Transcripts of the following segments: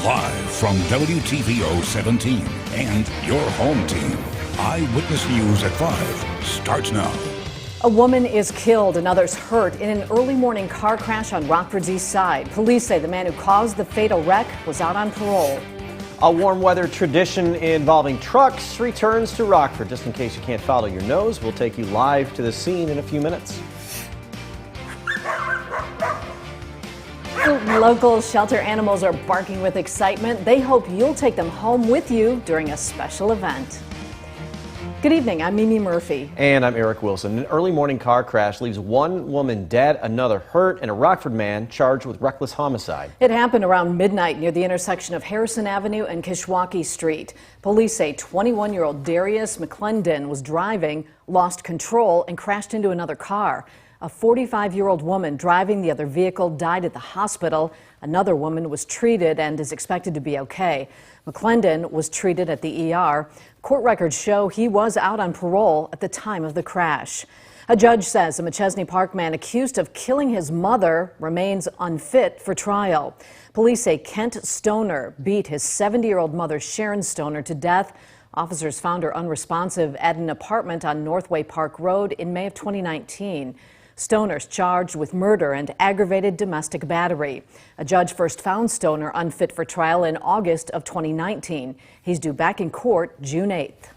Live from WTVO 17 and your home team. Eyewitness News at 5 starts now. A woman is killed and others hurt in an early morning car crash on Rockford's east side. Police say the man who caused the fatal wreck was out on parole. A warm weather tradition involving trucks returns to Rockford. Just in case you can't follow your nose, we'll take you live to the scene in a few minutes. Local shelter animals are barking with excitement. They hope you'll take them home with you during a special event. Good evening, I'm Mimi Murphy. And I'm Eric Wilson. An early morning car crash leaves one woman dead, another hurt, and a Rockford man charged with reckless homicide. It happened around midnight near the intersection of Harrison Avenue and Kishwaukee Street. Police say 21-year-old Darius McClendon was driving, lost control, and crashed into another car. A 45-year-old woman driving the other vehicle died at the hospital. Another woman was treated and is expected to be okay. McClendon was treated at the ER. Court records show he was out on parole at the time of the crash. A judge says a Machesney Park man accused of killing his mother remains unfit for trial. Police say Kent Stoner beat his 70-year-old mother Sharon Stoner to death. Officers found her unresponsive at an apartment on Northway Park Road in May of 2019. Stoner's charged with murder and aggravated domestic battery. A judge first found Stoner unfit for trial in August of 2019. He's due back in court June 8th.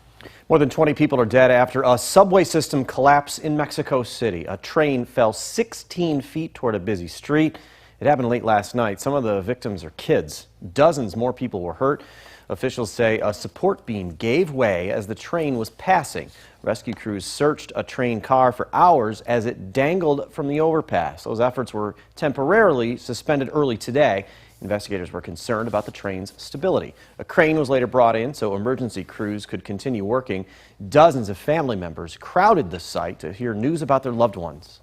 More than 20 people are dead after a subway system collapse in Mexico City. A train fell 16 feet toward a busy street. It happened late last night. Some of the victims are kids. Dozens more people were hurt. Officials say a support beam gave way as the train was passing. Rescue crews searched a train car for hours as it dangled from the overpass. Those efforts were temporarily suspended early today. Investigators were concerned about the train's stability. A crane was later brought in so emergency crews could continue working. Dozens of family members crowded the site to hear news about their loved ones.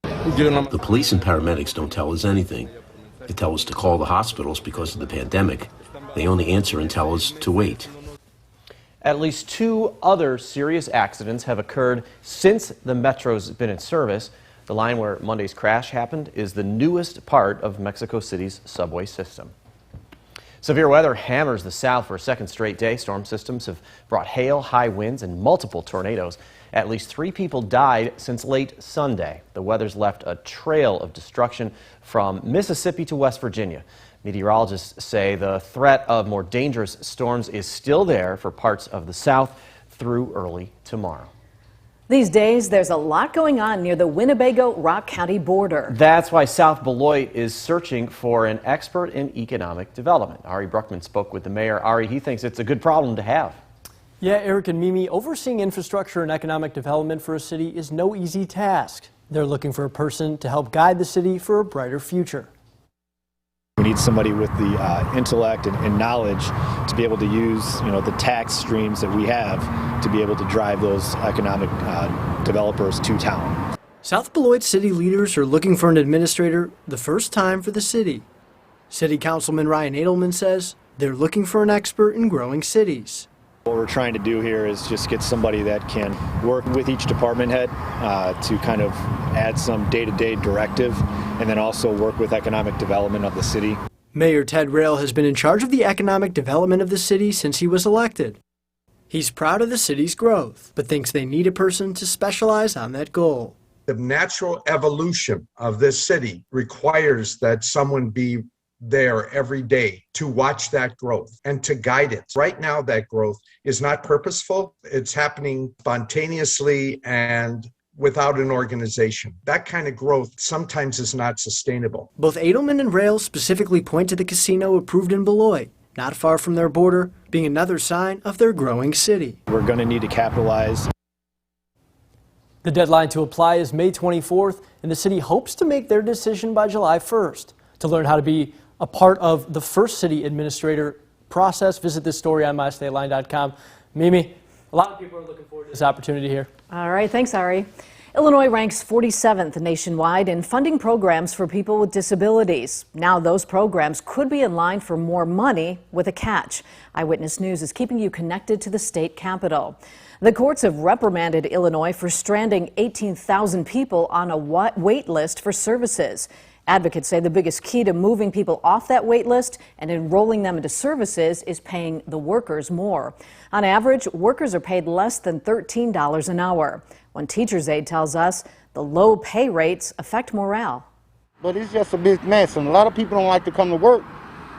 The police and paramedics don't tell us anything. They tell us to call the hospitals because of the pandemic. They only answer and tell us to wait. At least 2 other serious accidents have occurred since the Metro's been in service. The line where Monday's crash happened is the newest part of Mexico City's subway system. Severe weather hammers the south for a second straight day. Storm systems have brought hail, high winds, and multiple tornadoes. At least 3 people died since late Sunday. The weather's left a trail of destruction from Mississippi to West Virginia. Meteorologists say the threat of more dangerous storms is still there for parts of the south through early tomorrow. These days, there's a lot going on near the Winnebago-Rock County border. That's why South Beloit is searching for an expert in economic development. Ari Bruckman spoke with the mayor. Ari, he thinks it's a good problem to have. Yeah, Eric and Mimi, overseeing infrastructure and economic development for a city is no easy task. They're looking for a person to help guide the city for a brighter future. We need somebody with the intellect and knowledge to be able to use, the tax streams that we have to be able to drive those economic developers to town. South Beloit city leaders are looking for an administrator the first time for the city. City Councilman Ryan Edelman says they're looking for an expert in growing cities. What we're trying to do here is just get somebody that can work with each department head to kind of add some day-to-day directive and then also work with economic development of the city. Mayor Ted Rail has been in charge of the economic development of the city since he was elected. He's proud of the city's growth, but thinks they need a person to specialize on that goal. The natural evolution of this city requires that someone be there every day to watch that growth and to guide it. Right now, that growth is not purposeful. It's happening spontaneously and without an organization. That kind of growth sometimes is not sustainable. Both Edelman and Rail specifically point to the casino approved in Beloit, not far from their border, being another sign of their growing city. We're going to need to capitalize. The deadline to apply is May 24th, and the city hopes to make their decision by July 1st. To learn how to be a part of the first city administrator process, visit this story on mystateline.com. Mimi, a lot of people are looking forward to this opportunity here. All right, thanks, Ari. Illinois ranks 47th nationwide in funding programs for people with disabilities. Now those programs could be in line for more money with a catch. Eyewitness News is keeping you connected to the state capitol. The courts have reprimanded Illinois for stranding 18,000 people on a wait list for services. Advocates say the biggest key to moving people off that wait list and enrolling them into services is paying the workers more. On average, workers are paid less than $13 an hour. One teacher's aide tells us the low pay rates affect morale. But it's just a big mess, and a lot of people don't like to come to work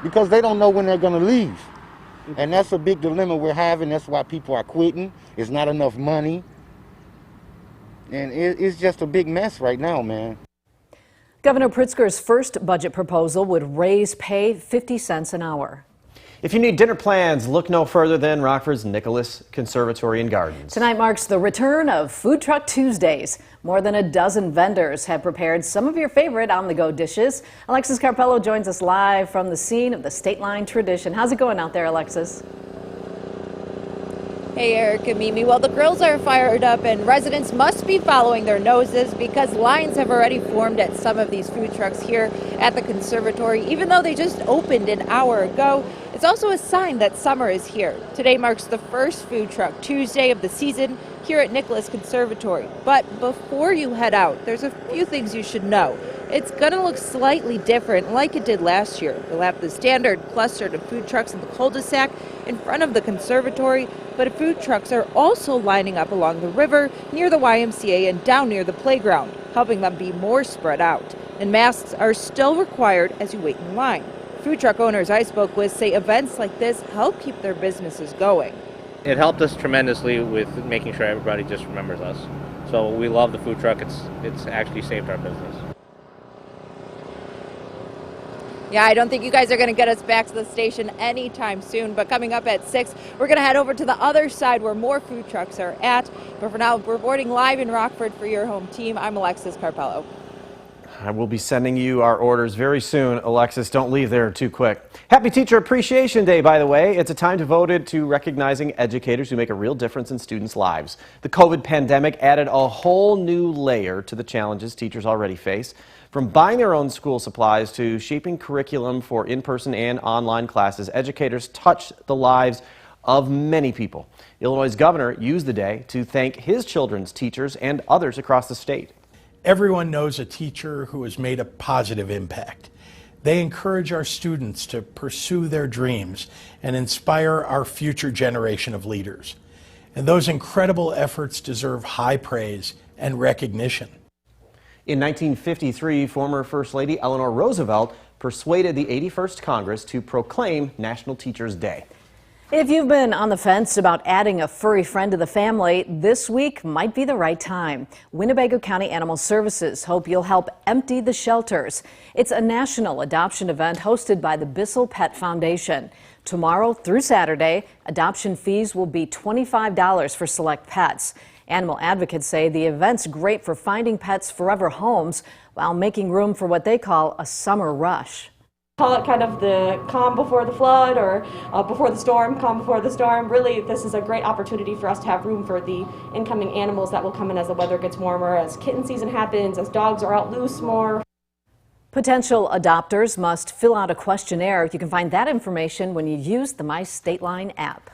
because they don't know when they're going to leave. And that's a big dilemma we're having. That's why people are quitting. It's not enough money. And it's just a big mess right now, man. Governor Pritzker's first budget proposal would raise pay 50 cents an hour. If you need dinner plans, look no further than Rockford's Nicholas Conservatory and Gardens. Tonight marks the return of Food Truck Tuesdays. More than a dozen vendors have prepared some of your favorite on-the-go dishes. Alexis Carpello joins us live from the scene of the State Line tradition. How's it going out there, Alexis? Hey, Eric and Mimi. Well, the grills are fired up and residents must be following their noses because lines have already formed at some of these food trucks here at the conservatory, even though they just opened an hour ago. It's also a sign that summer is here. Today marks the first Food Truck Tuesday of the season here at Nicholas Conservatory. But before you head out, there's a few things you should know. It's going to look slightly different like it did last year. We'll have the standard cluster of food trucks in the cul-de-sac in front of the conservatory, but food trucks are also lining up along the river, near the YMCA, and down near the playground, helping them be more spread out. And masks are still required as you wait in line. Food truck owners I spoke with say events like this help keep their businesses going. It helped us tremendously with making sure everybody just remembers us. So we love the food truck. It's actually saved our business. Yeah, I don't think you guys are going to get us back to the station anytime soon, but coming up at 6, we're going to head over to the other side where more food trucks are at. But for now, reporting live in Rockford for your home team, I'm Alexis Carpello. I will be sending you our orders very soon, Alexis. Don't leave there too quick. Happy Teacher Appreciation Day, by the way. It's a time devoted to recognizing educators who make a real difference in students' lives. The COVID pandemic added a whole new layer to the challenges teachers already face. From buying their own school supplies to shaping curriculum for in-person and online classes, educators touch the lives of many people. Illinois' governor used the day to thank his children's teachers and others across the state. Everyone knows a teacher who has made a positive impact. They encourage our students to pursue their dreams and inspire our future generation of leaders. And those incredible efforts deserve high praise and recognition. In 1953, former First Lady Eleanor Roosevelt persuaded the 81st Congress to proclaim National Teachers' Day. If you've been on the fence about adding a furry friend to the family, this week might be the right time. Winnebago County Animal Services hope you'll help empty the shelters. It's a national adoption event hosted by the Bissell Pet Foundation. Tomorrow through Saturday, adoption fees will be $25 for select pets. Animal advocates say the event's great for finding pets' forever homes while making room for what they call a summer rush. Call it kind of the calm before the flood or before the storm, calm before the storm. Really, this is a great opportunity for us to have room for the incoming animals that will come in as the weather gets warmer, as kitten season happens, as dogs are out loose more. Potential adopters must fill out a questionnaire. You can find that information when you use the My State Line app.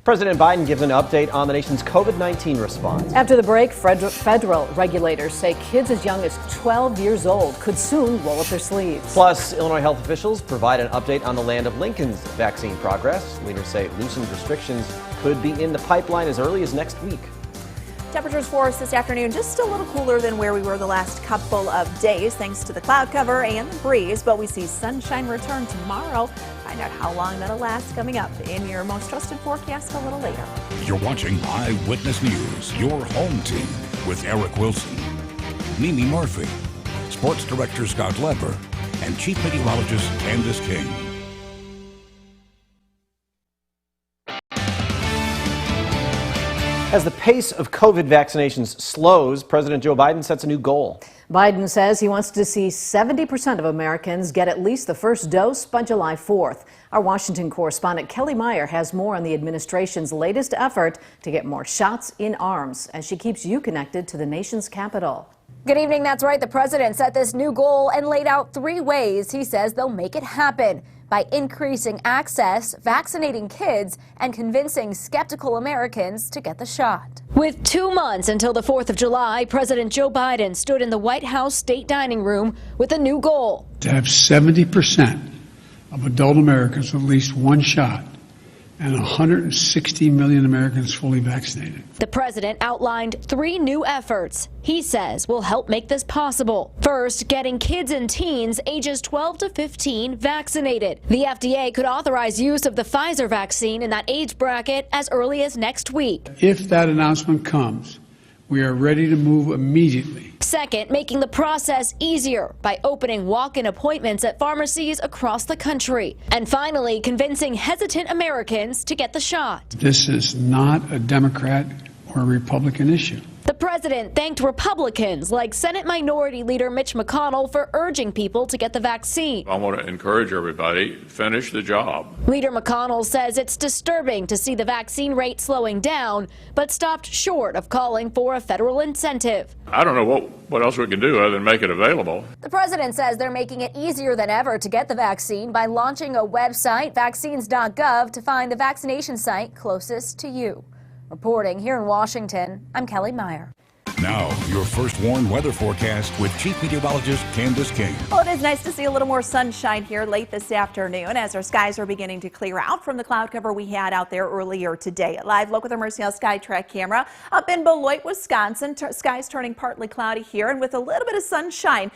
President Biden gives an update on the nation's COVID-19 response. After the break, federal regulators say kids as young as 12 years old could soon roll up their sleeves. Plus, Illinois health officials provide an update on the land of Lincoln's vaccine progress. Leaders say loosened restrictions could be in the pipeline as early as next week. Temperatures for us this afternoon just a little cooler than where we were the last couple of days thanks to the cloud cover and the breeze, but we see sunshine return tomorrow. Find out how long that'll last coming up in your most trusted forecast a little later. You're watching Eyewitness News, your home team with Eric Wilson, Mimi Murphy, Sports Director Scott Leber, and Chief Meteorologist Candice King. As the pace of COVID vaccinations slows, President Joe Biden sets a new goal. Biden says he wants to see 70% of Americans get at least the first dose by July 4th. Our Washington correspondent Kelly Meyer has more on the administration's latest effort to get more shots in arms as she keeps you connected to the nation's capital. Good evening. That's right. The president set this new goal and laid out 3 ways he says they'll make it happen by increasing access, vaccinating kids, and convincing skeptical Americans to get the shot. With 2 months until the 4th of July, President Joe Biden stood in the White House state dining room with a new goal. To have 70% of adult Americans with at least 1 shot and 160 million Americans fully vaccinated. The president outlined 3 new efforts he says will help make this possible. First, getting kids and teens ages 12 to 15 vaccinated. The FDA could authorize use of the Pfizer vaccine in that age bracket as early as next week. If that announcement comes, we are ready to move immediately. Second, making the process easier by opening walk-in appointments at pharmacies across the country. And finally, convincing hesitant Americans to get the shot. This is not a Democrat or a Republican issue. The president thanked Republicans like Senate Minority Leader Mitch McConnell for urging people to get the vaccine. I want to encourage everybody, finish the job. Leader McConnell says it's disturbing to see the vaccine rate slowing down, but stopped short of calling for a federal incentive. I don't know what else we can do other than make it available. The president says they're making it easier than ever to get the vaccine by launching a website, vaccines.gov, to find the vaccination site closest to you. Reporting here in Washington, I'm Kelly Meyer. Now, your first warned weather forecast with Chief Meteorologist Candice King. Well, it is nice to see a little more sunshine here late this afternoon as our skies are beginning to clear out from the cloud cover we had out there earlier today. A live look with our Mercial SkyTrack camera up in Beloit, Wisconsin. Skies turning partly cloudy here and with a little bit of sunshine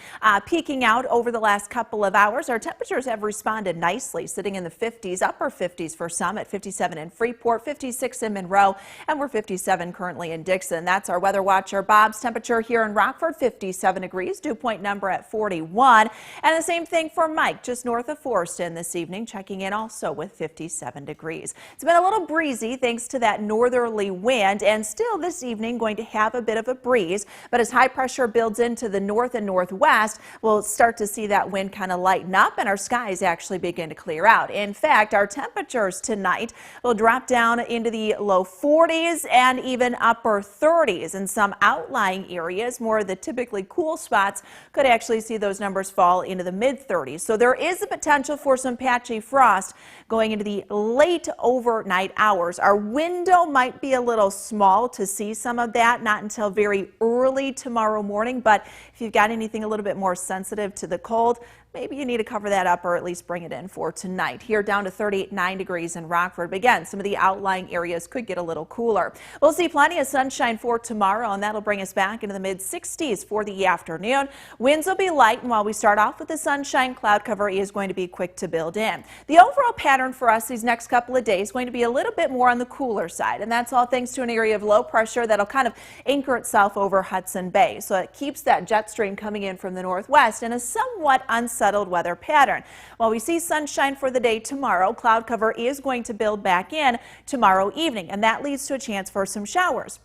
peeking out over the last couple of hours. Our temperatures have responded nicely, sitting in the 50s, upper 50s for some at 57 in Freeport, 56 in Monroe, and we're 57 currently in Dixon. That's our weather watcher Bob's temperature here in Rockford, 57 degrees, dew point number at 41. And the same thing for Mike, just north of Forreston this evening, checking in also with 57 degrees. It's been a little breezy thanks to that northerly wind, and still this evening going to have a bit of a breeze. But as high pressure builds into the north and northwest, we'll start to see that wind kind of lighten up and our skies actually begin to clear out. In fact, our temperatures tonight will drop down into the low 40s and even upper 30s in some outlying areas. More of the typically cool spots could actually see those numbers fall into the mid-30s. So there is a potential for some patchy frost going into the late overnight hours. Our window might be a little small to see some of that, not until very early tomorrow morning, but if you've got anything a little bit more sensitive to the cold, maybe you need to cover that up or at least bring it in for tonight. Here down to 39 degrees in Rockford. But again, some of the outlying areas could get a little cooler. We'll see plenty of sunshine for tomorrow, and that'll bring us back into the mid-60s for the afternoon. Winds will be light, and while we start off with the sunshine, cloud cover is going to be quick to build in. The overall pattern for us these next couple of days is going to be a little bit more on the cooler side, and that's all thanks to an area of low pressure that'll kind of anchor itself over Hudson Bay. So it keeps that jet stream coming in from the northwest in a somewhat unsettled weather pattern. While we see sunshine for the day tomorrow, cloud cover is going to build back in tomorrow evening, and that leads to a chance for some showers.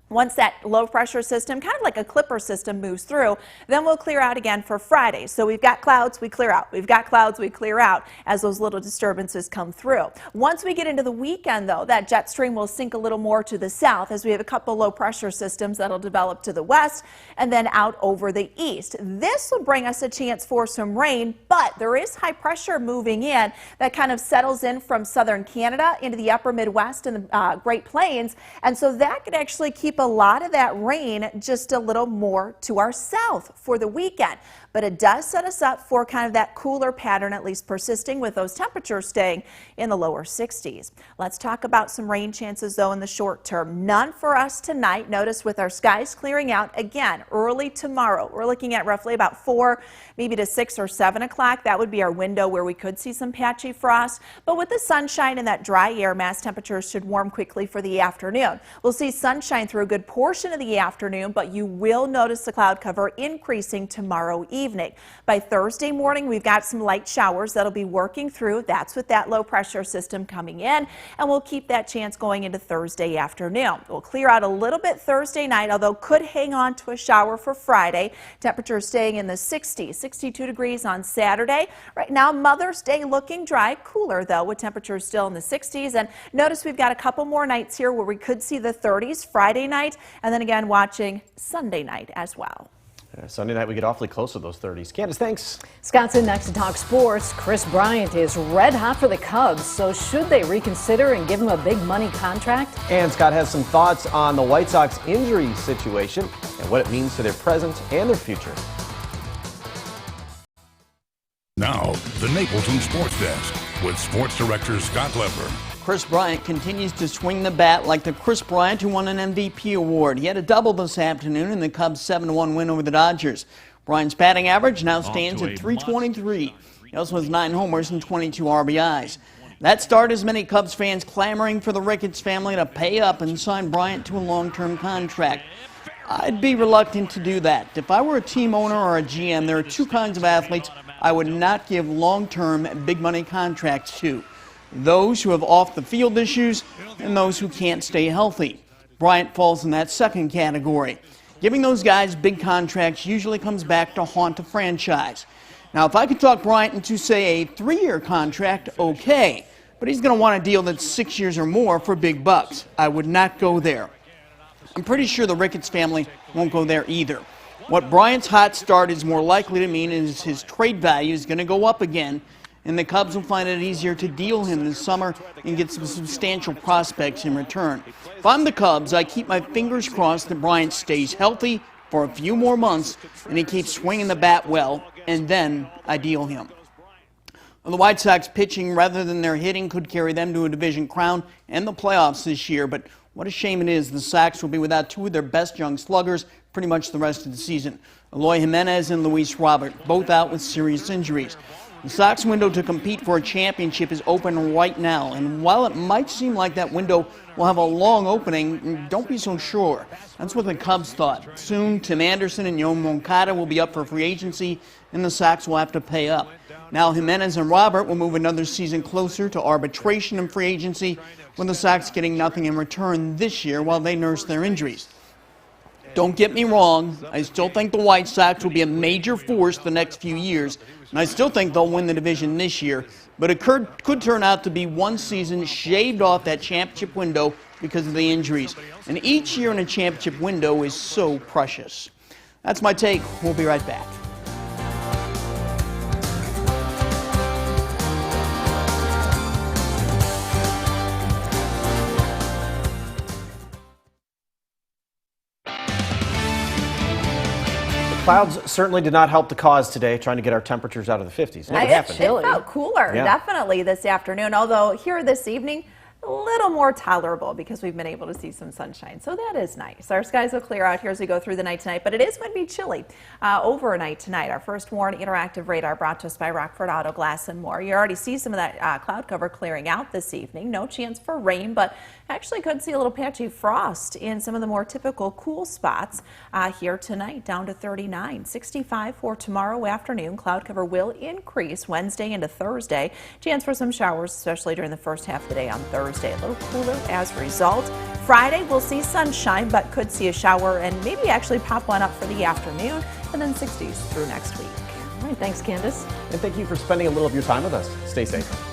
Once that low pressure system, kind of like a clipper system, moves through, then we'll clear out again for Friday. So we've got clouds, we clear out. We've got clouds, we clear out as those little disturbances come through. Once we get into the weekend, though, that jet stream will sink a little more to the south as we have a couple low pressure systems that'll develop to the west and then out over the east. This will bring us a chance for some rain, but there is high pressure moving in that kind of settles in from southern Canada into the upper Midwest and the Great Plains. And so that could actually keep a lot of that rain just a little more to our south for the weekend. But it does set us up for kind of that cooler pattern, at least persisting, with those temperatures staying in the lower 60s. Let's talk about some rain chances, though, in the short term. None for us tonight. Notice with our skies clearing out again early tomorrow. We're looking at roughly about 4, maybe to 6 or 7 o'clock. That would be our window where we could see some patchy frost. But with the sunshine and that dry air, mass temperatures should warm quickly for the afternoon. We'll see sunshine through a good portion of the afternoon, but you will notice the cloud cover increasing tomorrow evening. By Thursday morning, we've got some light showers that'll be working through. That's with that low pressure system coming in, and we'll keep that chance going into Thursday afternoon. We'll clear out a little bit Thursday night, although could hang on to a shower for Friday. Temperatures staying in the 60s, 62 degrees on Saturday. Right now, Mother's Day looking dry, cooler though, with temperatures still in the 60s. And notice we've got a couple more nights here where we could see the 30s Friday night, and then again watching Sunday night as well. Sunday night we get awfully close to those 30s. Candice, thanks. Scott's in next to talk sports. Chris Bryant is red hot for the Cubs, so should they reconsider and give him a big money contract? And Scott has some thoughts on the White Sox injury situation and what it means to their present and their future. Now, the Napleton Sports Desk with Sports Director Scott Leber. Chris Bryant continues to swing the bat like the Chris Bryant who won an MVP award. He had a double this afternoon in the Cubs' 7-1 win over the Dodgers. Bryant's batting average now stands at .323. He also has 9 homers and 22 RBIs. That start has many Cubs fans clamoring for the Ricketts family to pay up and sign Bryant to a long-term contract. I'd be reluctant to do that. If I were a team owner or a GM, there are 2 kinds of athletes I would not give long-term big money contracts to. Those who have off-the-field issues and those who can't stay healthy. Bryant falls in that second category. Giving those guys big contracts usually comes back to haunt a franchise. Now, if I could talk Bryant into, say, a 3-year contract, okay, but he's going to want a deal that's 6 years or more for big bucks. I would not go there. I'm pretty sure the Ricketts family won't go there either. What Bryant's hot start is more likely to mean is his trade value is going to go up again, and the Cubs will find it easier to deal him this summer and get some substantial prospects in return. If I'm the Cubs, I keep my fingers crossed that Bryant stays healthy for a few more months and he keeps swinging the bat well, and then I deal him. Well, the White Sox pitching rather than their hitting could carry them to a division crown and the playoffs this year, but what a shame it is the Sox will be without 2 of their best young sluggers pretty much the rest of the season. Eloy Jimenez and Luis Robert, both out with serious injuries. The Sox window to compete for a championship is open right now, and while it might seem like that window will have a long opening, don't be so sure. That's what the Cubs thought. Soon, Tim Anderson and Yoan Moncada will be up for free agency, and the Sox will have to pay up. Now Jimenez and Robert will move another season closer to arbitration and free agency, with the Sox getting nothing in return this year while they nurse their injuries. Don't get me wrong, I still think the White Sox will be a major force the next few years, and I still think they'll win the division this year, but it could turn out to be one season shaved off that championship window because of the injuries. And each year in a championship window is so precious. That's my take. We'll be right back. Clouds certainly did not help the cause today, trying to get our temperatures out of the 50s. It felt cooler, Yeah. definitely, this afternoon, although here this evening, a little more tolerable because we've been able to see some sunshine, so that is nice. Our skies will clear out here as we go through the night tonight, but it is going to be chilly overnight tonight. Our first warn interactive radar brought to us by Rockford Auto Glass and More. You already see some of that cloud cover clearing out this evening. No chance for rain, but actually could see a little patchy frost in some of the more typical cool spots here tonight, down to 39. 65 for tomorrow afternoon. Cloud cover will increase Wednesday into Thursday. Chance for some showers, especially during the first half of the day on Thursday. A little cooler as a result. Friday we'll see sunshine, but could see a shower and maybe actually pop one up for the afternoon, and then 60s through next week. All right, thanks, Candice. And thank you for spending a little of your time with us. Stay safe.